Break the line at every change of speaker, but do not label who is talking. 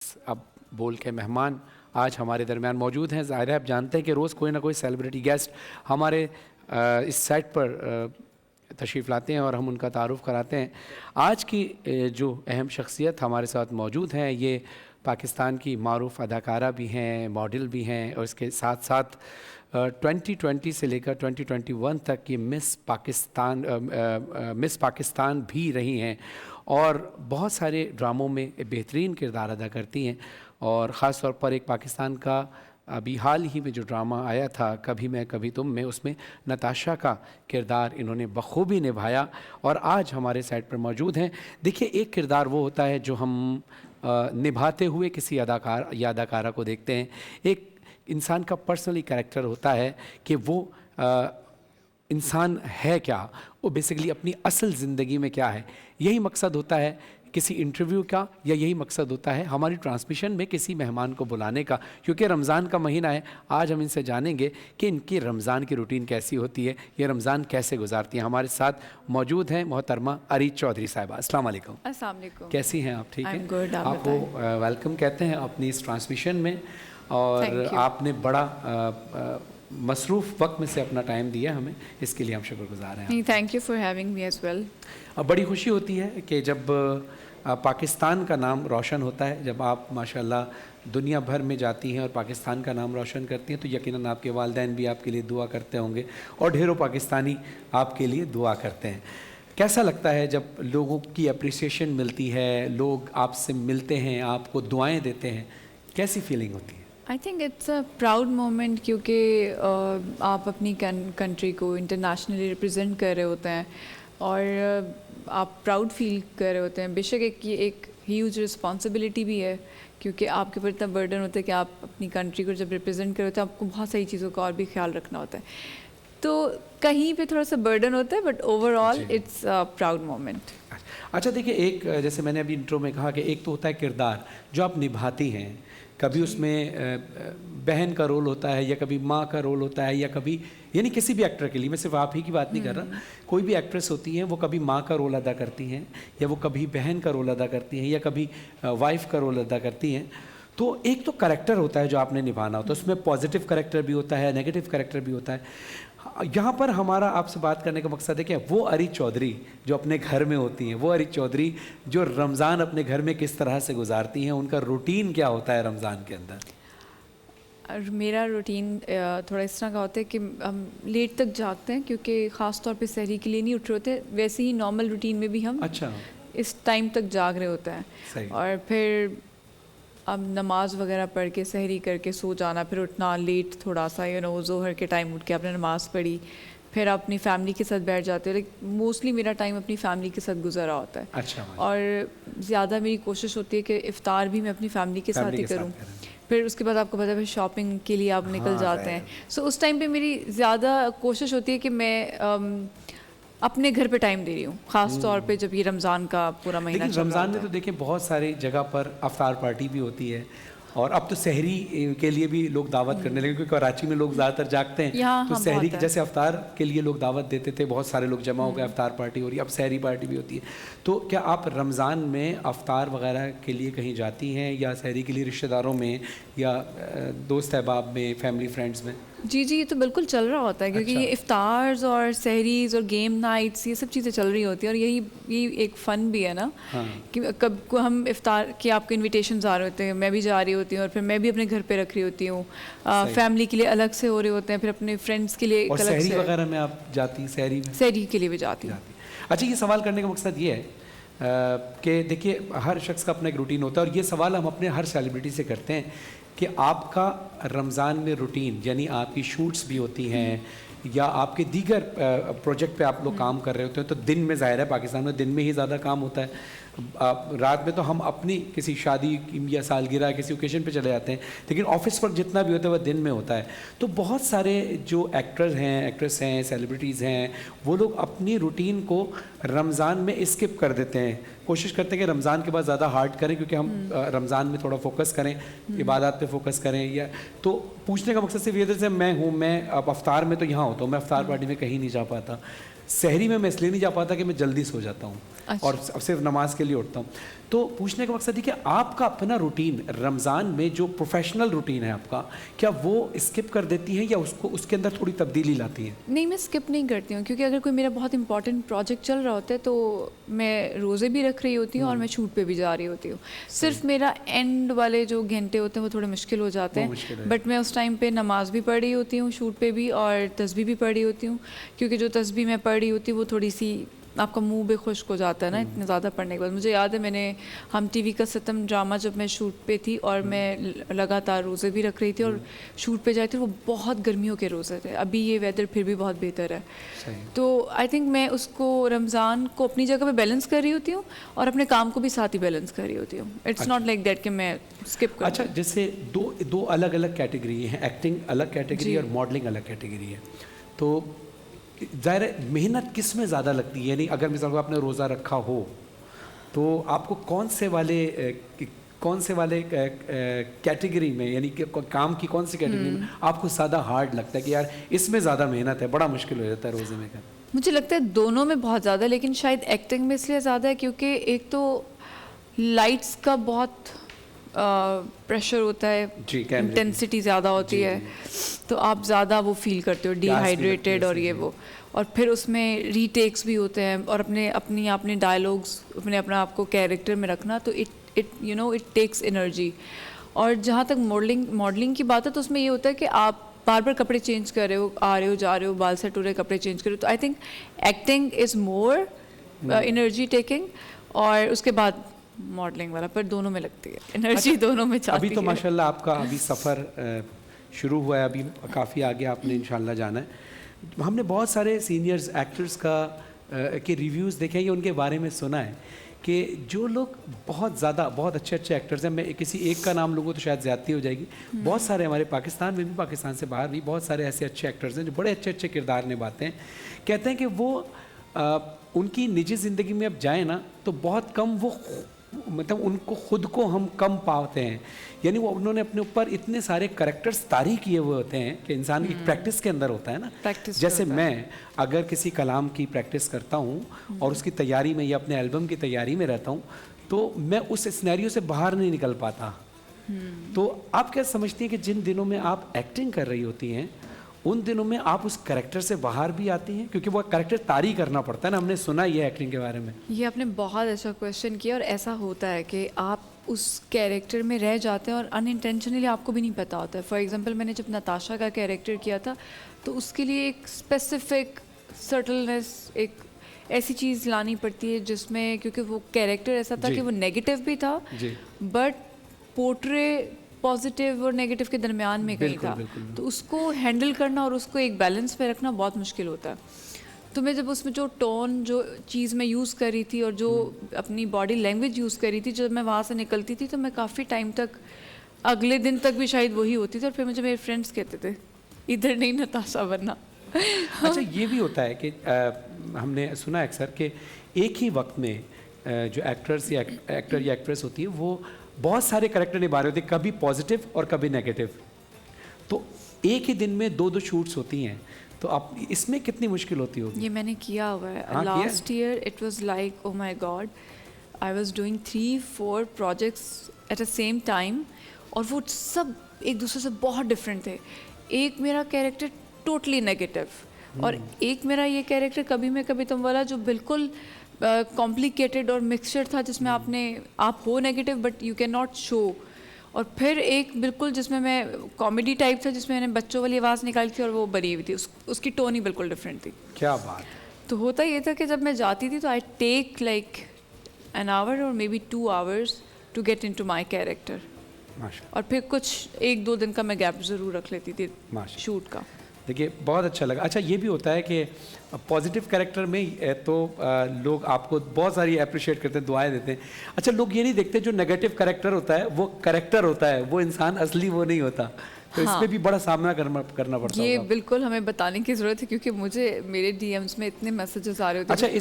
अब बोल के मेहमान आज हमारे दरमियान मौजूद हैं। ज़ाहिर है आप जानते हैं कि रोज़ कोई ना कोई सेलिब्रिटी गेस्ट हमारे इस सेट पर तशरीफ़ लाते हैं और हम उनका तारुफ़ कराते हैं। आज की जो अहम शख्सियत हमारे साथ मौजूद हैं, ये पाकिस्तान की मारूफ़ अदाकारा भी हैं, मॉडल भी हैं और इसके साथ साथ 2020 से लेकर 2021 तक ये मिस पाकिस्तान भी रही हैं और बहुत सारे ड्रामों में बेहतरीन किरदार अदा करती हैं। और ख़ास तौर पर एक पाकिस्तान का अभी हाल ही में जो ड्रामा आया था कभी मैं कभी तुम में, उसमें नताशा का किरदार इन्होंने बखूबी निभाया और आज हमारे साइड पर मौजूद हैं। देखिए, एक किरदार वो होता है जो हम निभाते हुए किसी अदाकार या अदाकारा को देखते हैं। एक इंसान का पर्सनली कैरेक्टर होता है कि वो इंसान है क्या, वो बेसिकली अपनी असल ज़िंदगी में क्या है। यही मकसद होता है किसी इंटरव्यू का, या यही मकसद होता है हमारी ट्रांसमिशन में किसी मेहमान को बुलाने का। क्योंकि रमज़ान का महीना है, आज हम इनसे जानेंगे कि इनकी रमज़ान की रूटीन कैसी होती है, ये रमज़ान कैसे गुजारती हैं। हमारे साथ मौजूद हैं मोहतरमा अरीज चौधरी साहिबा। अस्सलाम वालेकुम।
अस्सलाम वालेकुम।
कैसी हैं आप? ठीक
I'm
है,
good, आप
आपको वेलकम कहते हैं अपनी इस ट्रांसमिशन में और आपने बड़ा मसरूफ़ वक्त में से अपना टाइम दिया हमें, इसके लिए हम शुक्रगुजार हैं।
Thank you for having me as well.
बड़ी खुशी होती है कि जब पाकिस्तान का नाम रोशन होता है, जब आप माशाल्लाह दुनिया भर में जाती हैं और पाकिस्तान का नाम रोशन करती हैं, तो यकीनन आपके वालिदैन भी आपके लिए दुआ करते होंगे और ढेरों पाकिस्तानी आपके लिए दुआ करते हैं। कैसा लगता है जब लोगों की अप्रिसिएशन मिलती है, लोग आपसे मिलते हैं, आपको दुआएं देते हैं, कैसी फीलिंग होती है?
I think it's a proud moment, क्योंकि आप अपनी कंट्री को इंटरनेशनली रिप्रेजेंट कर रहे होते हैं और आप प्राउड फील कर रहे होते हैं। बेशक एक ह्यूज रिस्पॉन्सिबिलिटी भी है, क्योंकि आपके ऊपर इतना बर्डन होता है कि आप अपनी कंट्री को जब रिप्रेजेंट कर रहे होते हैं, आपको बहुत सारी चीज़ों का और भी ख्याल रखना होता है। तो कहीं पे थोड़ा सा बर्डन होता है, but overall it's a proud moment.
अच्छा, देखिए, एक जैसे मैंने अभी इंट्रो में कहा कि एक तो होता है किरदार जो आप निभाती हैं, कभी उसमें बहन का रोल होता है या कभी माँ का रोल होता है या कभी, यानी किसी भी एक्टर के लिए, मैं सिर्फ आप ही की बात नहीं कर रहा, कोई भी एक्ट्रेस होती हैं वो कभी माँ का रोल अदा करती हैं या वो कभी बहन का रोल अदा करती हैं या कभी वाइफ का रोल अदा करती हैं। तो एक तो करैक्टर होता है जो आपने निभाना होता है, उसमें पॉजिटिव करैक्टर भी होता है, नेगेटिव करैक्टर भी होता है। यहाँ पर हमारा आपसे बात करने का मकसद है कि वो अरीज चौधरी जो अपने घर में होती हैं, वो अरीज चौधरी जो रमज़ान अपने घर में किस तरह से गुजारती हैं, उनका रूटीन क्या होता है रमज़ान के अंदर?
मेरा रूटीन थोड़ा इस तरह का होता है कि हम लेट तक जागते हैं, क्योंकि ख़ास तौर पे सहरी के लिए नहीं उठ रहे होते। वैसे ही नॉर्मल रूटीन में भी हम इस टाइम तक जाग रहे होते हैं और फिर अब नमाज वगैरह पढ़ के सहरी करके सो जाना, फिर उठना लेट थोड़ा सा, ज़ोहर के टाइम उठ के आपने नमाज़ पढ़ी, फिर आप अपनी फैमिली के साथ बैठ जाते हो। लेकिन मोस्टली मेरा टाइम अपनी फैमिली के साथ गुजरा होता है।
अच्छा।
और ज़्यादा मेरी कोशिश होती है कि इफ़्तार भी मैं अपनी फैमिली के साथ ही करूँ। फिर उसके बाद आपको पता है शॉपिंग के लिए आप निकल जाते हैं। सो उस टाइम पे मेरी ज़्यादा कोशिश होती है कि मैं अपने घर पे टाइम दे रही हूँ, ख़ास तौर पे जब ये रमज़ान का पूरा महीना चल रहा है।
रमज़ान में तो देखिए बहुत सारी जगह पर अफ्तार पार्टी भी होती है और अब तो सहरी के लिए भी लोग दावत करने लगे, क्योंकि कराची में लोग ज़्यादातर जागते हैं, तो सहरी जैसे अफ्तार के लिए लोग दावत देते थे, बहुत सारे लोग जमा हो गए, अफ्तार पार्टी हो रही है, अब सहरी पार्टी भी होती है। तो क्या आप रमज़ान में अफ्तार वगैरह के लिए कहीं जाती हैं या सहरी के लिए रिश्तेदारों में या दोस्त अहबाब में, फैमिली फ्रेंड्स में?
जी, ये तो बिल्कुल चल रहा होता है, क्योंकि ये इफ्तार्स और सहरीज और गेम नाइट्स ये सब चीज़ें चल रही होती हैं और यही एक फ़न भी है ना। कि कब को हम इफ्तार के आपके इनविटेशंस आ रहे होते हैं, मैं भी जा रही होती हूँ और फिर मैं भी अपने घर पे रख रही होती हूँ, फैमिली के लिए अलग से हो रहे होते हैं, फिर अपने फ्रेंड्स के लिए अलग से।
सहरी वगैरह में आप जाती हैं? सहरी
के लिए भी जाती हूँ।
अच्छा, ये सवाल करने का मकसद ये है कि देखिए हर शख्स का अपना एक रूटीन होता है और ये सवाल हम अपने हर सेलिब्रिटी से करते हैं कि आपका रमज़ान में रूटीन, यानी आपकी शूट्स भी होती हैं या आपके दीगर प्रोजेक्ट पे आप लोग काम कर रहे होते हैं, तो दिन में ज़ाहिर है पाकिस्तान में दिन में ही ज़्यादा काम होता है। रात में तो हम अपनी किसी शादी या सालगिरह किसी ओकेजन पे चले जाते हैं, लेकिन ऑफिस वर्क जितना भी होता है वह दिन में होता है। तो बहुत सारे जो एक्टर्स हैं, एक्ट्रेस हैं, सेलिब्रिटीज़ हैं, वो लोग अपनी रूटीन को रमज़ान में स्किप कर देते हैं, कोशिश करते हैं कि रमज़ान के बाद ज़्यादा हार्ड करें, क्योंकि हम रमज़ान में थोड़ा फोकस करें, इबादत पे फोकस करें। या तो पूछने का मकसद सिर्फ ये था, मैं अब अफ्तार में तो यहाँ होता हूँ, मैं अफ्तार पार्टी में कहीं नहीं जा पाता, सहरी में मैं इसलिए नहीं जा पाता कि मैं जल्दी सो जाता हूँ और सिर्फ नमाज के लिए उठता हूँ। तो पूछने का मकसद है कि आपका अपना रूटीन रमज़ान में जो प्रोफेशनल रूटीन है आपका, क्या वो स्किप कर देती हैं या उसको उसके अंदर थोड़ी तब्दीली लाती हैं?
नहीं, मैं स्किप नहीं करती हूँ, क्योंकि अगर कोई मेरा बहुत इंपॉर्टेंट प्रोजेक्ट चल रहा होता है तो मैं रोज़े भी रख रही होती हूँ और मैं शूट पे भी जा रही होती हूँ। सिर्फ मेरा एंड वाले जो घंटे होते हैं वो थोड़े मुश्किल हो जाते हैं, बट मैं उस टाइम पे नमाज भी पढ़ रही होती हूँ शूट पे भी, और तस्बीह भी पढ़ रही होती हूँ, क्योंकि जो तस्बीह मैं पढ़ रही होती हूँ वो थोड़ी सी आपका मुंह भी खुश्क हो जाता है ना इतने ज़्यादा पढ़ने के बाद। मुझे याद है मैंने हम टीवी का सितम ड्रामा जब मैं शूट पे थी और मैं लगातार रोज़े भी रख रही थी और शूट पे जाती थी, वो बहुत गर्मियों के रोज़े थे। अभी ये वेदर फिर भी बहुत बेहतर है, तो आई थिंक मैं उसको रमज़ान को अपनी जगह पे बैलेंस कर रही होती हूँ और अपने काम को भी साथ ही बैलेंस कर रही होती हूँ। इट्स नॉट लाइक दैट कि मैं स्किप कर।
अच्छा, जैसे दो अलग अलग कैटेगरी हैं, एक्टिंग अलग कैटेगरी और मॉडलिंग अलग कैटेगरी है, तो ज़ाहिर है मेहनत किस में ज़्यादा लगती है? यानी अगर मिसाल को आपने रोज़ा रखा हो तो आपको कौन से वाले कैटेगरी में, यानी कि काम की कौन सी कैटेगरी में आपको ज़्यादा हार्ड लगता है कि यार इसमें ज़्यादा मेहनत है, बड़ा मुश्किल हो जाता है रोज़े में?
मुझे लगता है दोनों में बहुत ज़्यादा, लेकिन शायद एक्टिंग में इसलिए ज़्यादा है क्योंकि एक तो लाइट्स का बहुत प्रेशर होता है, इंटेंसिटी ज़्यादा होती है, तो आप ज़्यादा वो फील करते हो डिहाइड्रेटेड और ये वो, और फिर उसमें रीटेक्स भी होते हैं और अपने डायलॉग्स अपना आपको कैरेक्टर में रखना, तो इट टेक्स एनर्जी। और जहाँ तक मॉडलिंग की बात है तो उसमें ये होता है कि आप बार बार कपड़े चेंज कर रहे हो, आ रहे हो जा रहे हो, बाल सेट हो रहे, कपड़े चेंज कर रहे हो, तो I think acting is more energy taking, और उसके बाद मॉडलिंग वाला, पर दोनों में लगती है एनर्जी। अच्छा, दोनों में चाहती
अभी तो
है।
माशाल्लाह आपका अभी सफ़र शुरू हुआ है, अभी काफ़ी आगे आपने इंशाल्लाह जाना है। हमने बहुत सारे सीनियर्स एक्टर्स के रिव्यूज़ देखे हैं या उनके बारे में सुना है कि जो लोग बहुत अच्छे एक्टर्स हैं, मैं किसी एक का नाम लूँगा तो शायद ज़्यादती हो जाएगी, बहुत सारे हमारे पाकिस्तान में भी, पाकिस्तान से बाहर भी बहुत सारे ऐसे अच्छे एक्टर्स हैं जो बड़े अच्छे किरदार निभाते हैं। कहते हैं कि वो उनकी निजी ज़िंदगी में अब जाए ना तो बहुत कम वो मतलब उनको खुद को हम कम पाते हैं, यानी वो उन्होंने अपने ऊपर इतने सारे कैरेक्टर्स तारी किए हुए होते हैं कि इंसान की प्रैक्टिस के अंदर होता है ना। जैसे मैं अगर किसी कलाम की प्रैक्टिस करता हूँ और उसकी तैयारी में या अपने एल्बम की तैयारी में रहता हूँ तो मैं उस सिनेरियो से बाहर नहीं निकल पाता। तो आप क्या समझती हैं कि जिन दिनों में आप एक्टिंग कर रही होती हैं उन दिनों में आप उस कैरेक्टर से बाहर भी आती हैं, क्योंकि वो कैरेक्टर तारी करना पड़ता है ना, हमने सुना ये एक्टिंग के बारे में।
ये आपने बहुत अच्छा क्वेश्चन किया, और ऐसा होता है कि आप उस कैरेक्टर में रह जाते हैं और अनइंटेंशनली आपको भी नहीं पता होता है। फॉर एग्जांपल मैंने जब नताशा का कैरेक्टर किया था तो उसके लिए एक स्पेसिफिक सटलनेस, एक ऐसी चीज़ लानी पड़ती है जिसमें, क्योंकि वो कैरेक्टर ऐसा था कि वो नेगेटिव भी था बट पोर्ट्रे पॉजिटिव और नेगेटिव के दरमियान में कहीं था, तो उसको हैंडल करना और उसको एक बैलेंस पे रखना बहुत मुश्किल होता है। तो मैं जब उसमें जो टोन, जो चीज़ मैं यूज़ कर रही थी और जो अपनी बॉडी लैंग्वेज यूज़ कर रही थी, जब मैं वहाँ से निकलती थी तो मैं काफ़ी टाइम तक, अगले दिन तक भी शायद वही होती थी, और फिर मुझे मेरे फ्रेंड्स कहते थे इधर नहीं नताशा बनना।
अच्छा, ये भी होता है कि हमने सुना अक्सर कि एक ही वक्त में जो एक्टर या एक्ट्रेस होती है वो बहुत सारे कैरेक्टर निभा रहे होते हैं, कभी पॉजिटिव और कभी नेगेटिव, तो एक ही दिन में 2-2 शूट्स होती हैं, तो आप इसमें कितनी मुश्किल होती होगी?
ये मैंने किया हुआ है। Last year it was like oh my God, I was doing 3-4 projects at a same time, और वो सब एक दूसरे से बहुत डिफरेंट थे। एक मेरा कैरेक्टर टोटली नेगेटिव और एक मेरा ये कैरेक्टर कभी मैं कभी तुम वाला जो बिल्कुल कॉम्प्लिकेटेड और मिक्सचर था, जिसमें आप हो negative but you can not show, और फिर एक बिल्कुल जिसमें मैं कॉमेडी टाइप था जिसमें मैंने बच्चों वाली आवाज़ निकाली थी और वो बनी हुई थी, उसकी टोन ही बिल्कुल डिफरेंट थी।
क्या बात।
तो होता ये था कि जब मैं जाती थी तो I take like an hour और मे बी 2 hours to get into my character, और फिर कुछ 1-2 दिन का मैं गैप ज़रूर रख लेती थी शूट का।
देखिए बहुत अच्छा लगा। अच्छा, ये भी होता है कि पॉजिटिव कैरेक्टर में तो लोग आपको बहुत सारी अप्रिशिएट करते हैं, दुआएं देते हैं। अच्छा, लोग ये नहीं देखते जो नेगेटिव कैरेक्टर होता है वो कैरेक्टर होता है, वो इंसान असली वो नहीं होता, तो
हाँ,
इसमें भी बड़ा सामना करना पड़ता है।
ये बिल्कुल हमें बताने की ज़रूरत है, क्योंकि मुझे मेरे DMs में इतने मैसेजेस आ रहे होते हैं।
अच्छा,